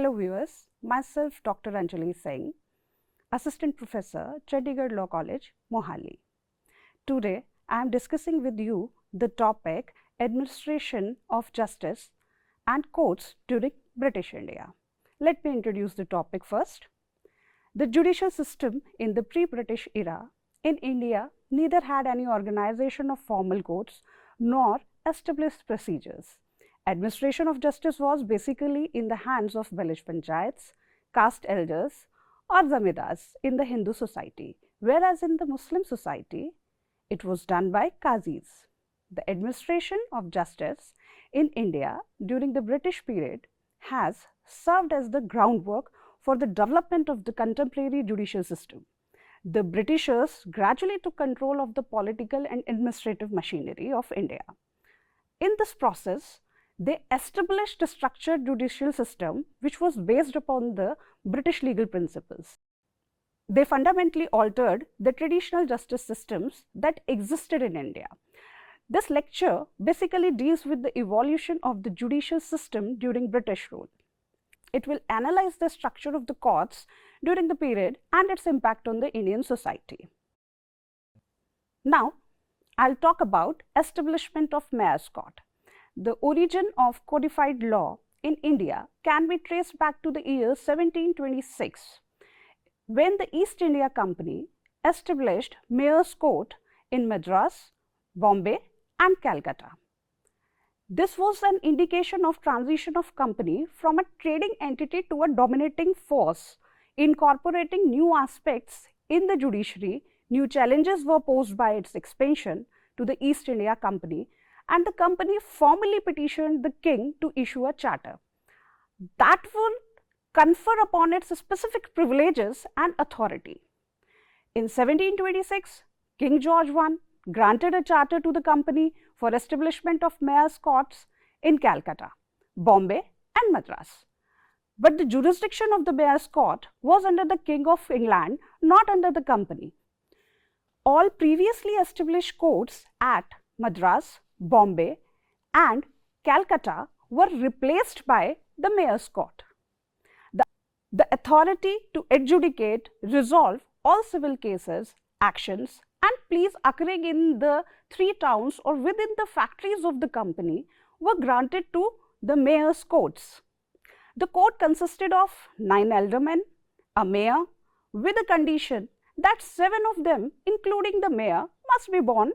Hello viewers, myself Dr. Anjali Singh, Assistant Professor, Chandigarh Law College, Mohali. Today, I am discussing with you the topic Administration of Justice and Courts during British India. Let me introduce the topic first. The judicial system in the pre-British era in India neither had any organization of formal courts nor established procedures. Administration of justice was basically in the hands of village panchayats, caste elders or zamindars in the Hindu society, whereas in the Muslim society, it was done by qazis. The administration of justice in India during the British period has served as the groundwork for the development of the contemporary judicial system. The Britishers gradually took control of the political and administrative machinery of India. In this process, they established a structured judicial system which was based upon the British legal principles. They fundamentally altered the traditional justice systems that existed in India. This lecture basically deals with the evolution of the judicial system during British rule. It will analyze the structure of the courts during the period and its impact on the Indian society. Now, I'll talk about establishment of Mayor's Court. The origin of codified law in India can be traced back to the year 1726, when the East India Company established Mayor's Court in Madras, Bombay and Calcutta. This was an indication of transition of company from a trading entity to a dominating force, incorporating new aspects in the judiciary. New challenges were posed by its expansion to the East India Company, and the company formally petitioned the king to issue a charter that would confer upon it specific privileges and authority. In 1726, King George I granted a charter to the company for establishment of Mayor's Courts in Calcutta, Bombay and Madras. But the jurisdiction of the Mayor's Court was under the King of England, not under the company. All previously established courts at Madras, Bombay and Calcutta were replaced by the Mayor's Court. The authority to adjudicate, resolve all civil cases, actions and pleas occurring in the three towns or within the factories of the company were granted to the Mayor's Courts. The court consisted of 9 aldermen, a mayor, with a condition that 7 of them, including the mayor, must be born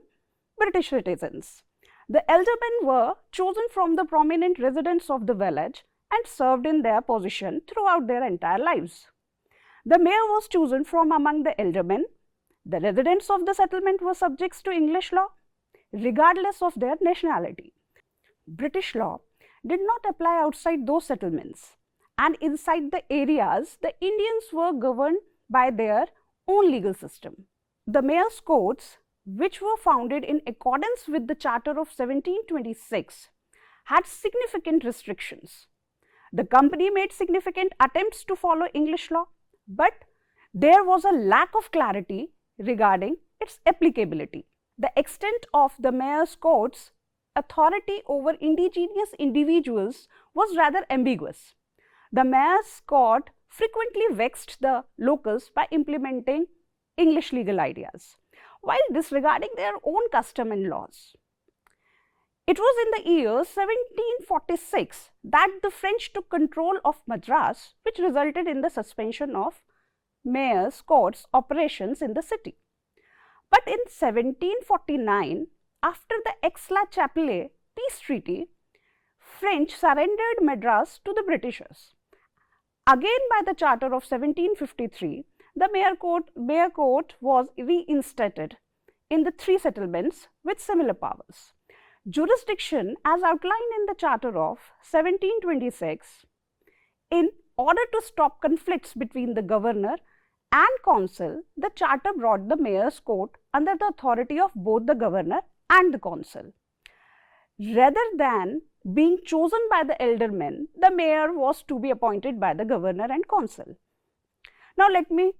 British citizens. The aldermen were chosen from the prominent residents of the village and served in their position throughout their entire lives. The mayor was chosen from among the aldermen. The residents of the settlement were subjects to English law, regardless of their nationality. British law did not apply outside those settlements, and inside the areas, the Indians were governed by their own legal system. The Mayor's Courts, which were founded in accordance with the Charter of 1726, had significant restrictions. The company made significant attempts to follow English law, but there was a lack of clarity regarding its applicability. The extent of the Mayor's Court's authority over indigenous individuals was rather ambiguous. The Mayor's Court frequently vexed the locals by implementing English legal ideas, while disregarding their own custom and laws. It was in the year 1746 that the French took control of Madras, which resulted in the suspension of Mayor's Court's operations in the city. But in 1749, after the Aix-la-Chapelle peace treaty, French surrendered Madras to the Britishers. Again by the Charter of 1753, the Mayor Court was reinstated in the 3 settlements with similar powers. Jurisdiction, as outlined in the Charter of 1726, in order to stop conflicts between the governor and council, the charter brought the Mayor's Court under the authority of both the governor and the council. Rather than being chosen by the aldermen, the mayor was to be appointed by the governor and council. Now, let me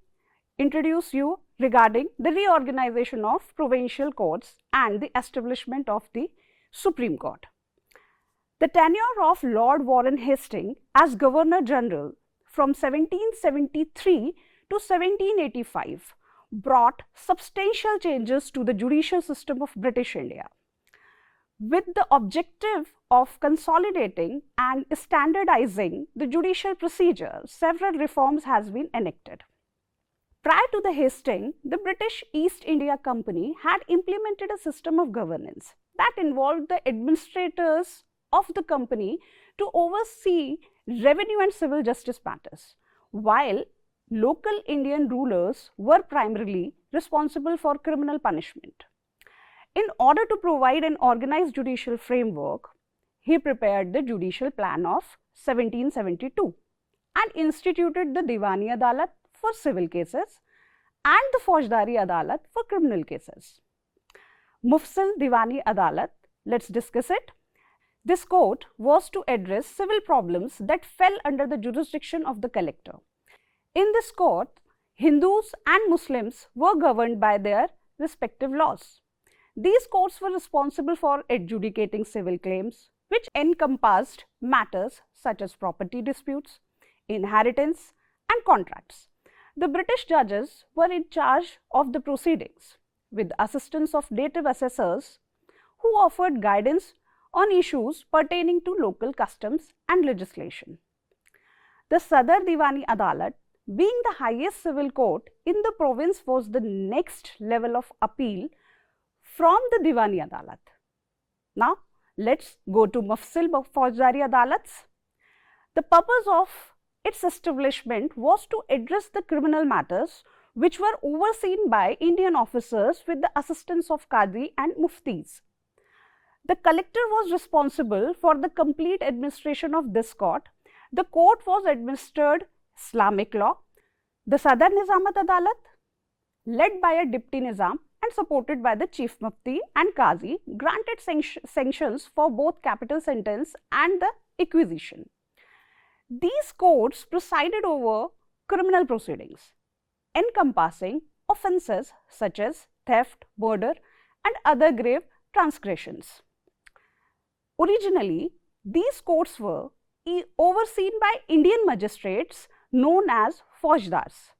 introduce you regarding the reorganization of provincial courts and the establishment of the Supreme Court. The tenure of Lord Warren Hastings as Governor General from 1773 to 1785 brought substantial changes to the judicial system of British India. With the objective of consolidating and standardizing the judicial procedure, several reforms has been enacted. Prior to the Hastings, the British East India Company had implemented a system of governance that involved the administrators of the company to oversee revenue and civil justice matters, while local Indian rulers were primarily responsible for criminal punishment. In order to provide an organized judicial framework, he prepared the Judicial Plan of 1772 and instituted the Diwani Adalat for civil cases and the Faujdari Adalat for criminal cases. Mufsil Diwani Adalat, let's discuss it. This court was to address civil problems that fell under the jurisdiction of the collector. In this court, Hindus and Muslims were governed by their respective laws. These courts were responsible for adjudicating civil claims, which encompassed matters such as property disputes, inheritance, and contracts. The British judges were in charge of the proceedings, with the assistance of native assessors who offered guidance on issues pertaining to local customs and legislation. The Sadar Diwani Adalat, being the highest civil court in the province, was the next level of appeal from the Diwani Adalat. Now, let's go to Mufsil Faujdari Adalats. The purpose of its establishment was to address the criminal matters which were overseen by Indian officers with the assistance of Qadi and Muftis. The collector was responsible for the complete administration of this court. The court was administered Islamic law. The Sadar Nizamat Adalat, led by a Deputy Nizam and supported by the Chief Mufti and Qazi, granted sanctions for both capital sentence and the acquisition. These courts presided over criminal proceedings, encompassing offences such as theft, murder, and other grave transgressions. Originally, these courts were overseen by Indian magistrates known as Faujdars,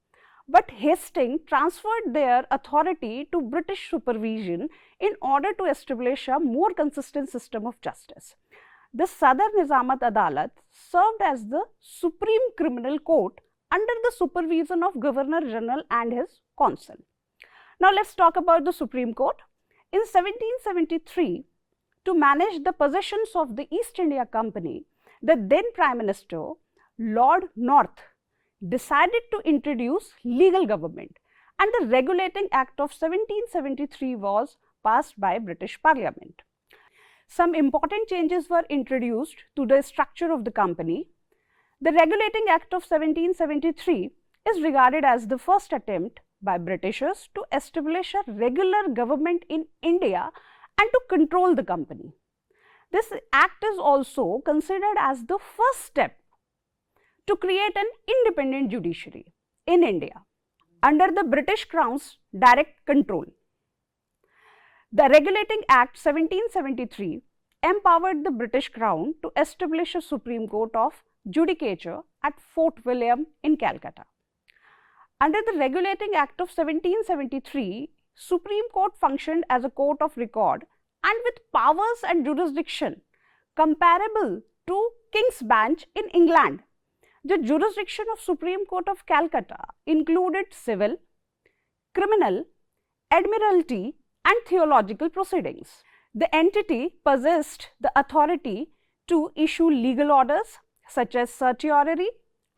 but Hastings transferred their authority to British supervision in order to establish a more consistent system of justice. The Sadar Nizamat Adalat served as the Supreme Criminal Court under the supervision of Governor General and his council. Now, let's talk about the Supreme Court. In 1773, to manage the possessions of the East India Company, the then Prime Minister, Lord North, decided to introduce legal government, and the Regulating Act of 1773 was passed by British Parliament. Some important changes were introduced to the structure of the company. The Regulating Act of 1773 is regarded as the first attempt by Britishers to establish a regular government in India and to control the company. This act is also considered as the first step to create an independent judiciary in India under the British Crown's direct control. The Regulating Act 1773 empowered the British Crown to establish a Supreme Court of Judicature at Fort William in Calcutta. Under the Regulating Act of 1773, Supreme Court functioned as a court of record and with powers and jurisdiction comparable to King's Bench in England. The jurisdiction of Supreme Court of Calcutta included civil, criminal, admiralty, and theological proceedings. The entity possessed the authority to issue legal orders such as certiorari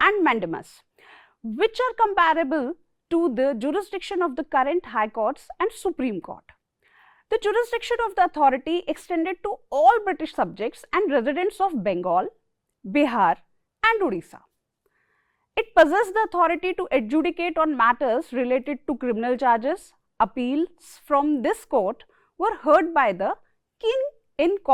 and mandamus, which are comparable to the jurisdiction of the current High Courts and Supreme Court. The jurisdiction of the authority extended to all British subjects and residents of Bengal, Bihar, and Odisha. It possessed the authority to adjudicate on matters related to criminal charges. Appeals from this court were heard by the king in court.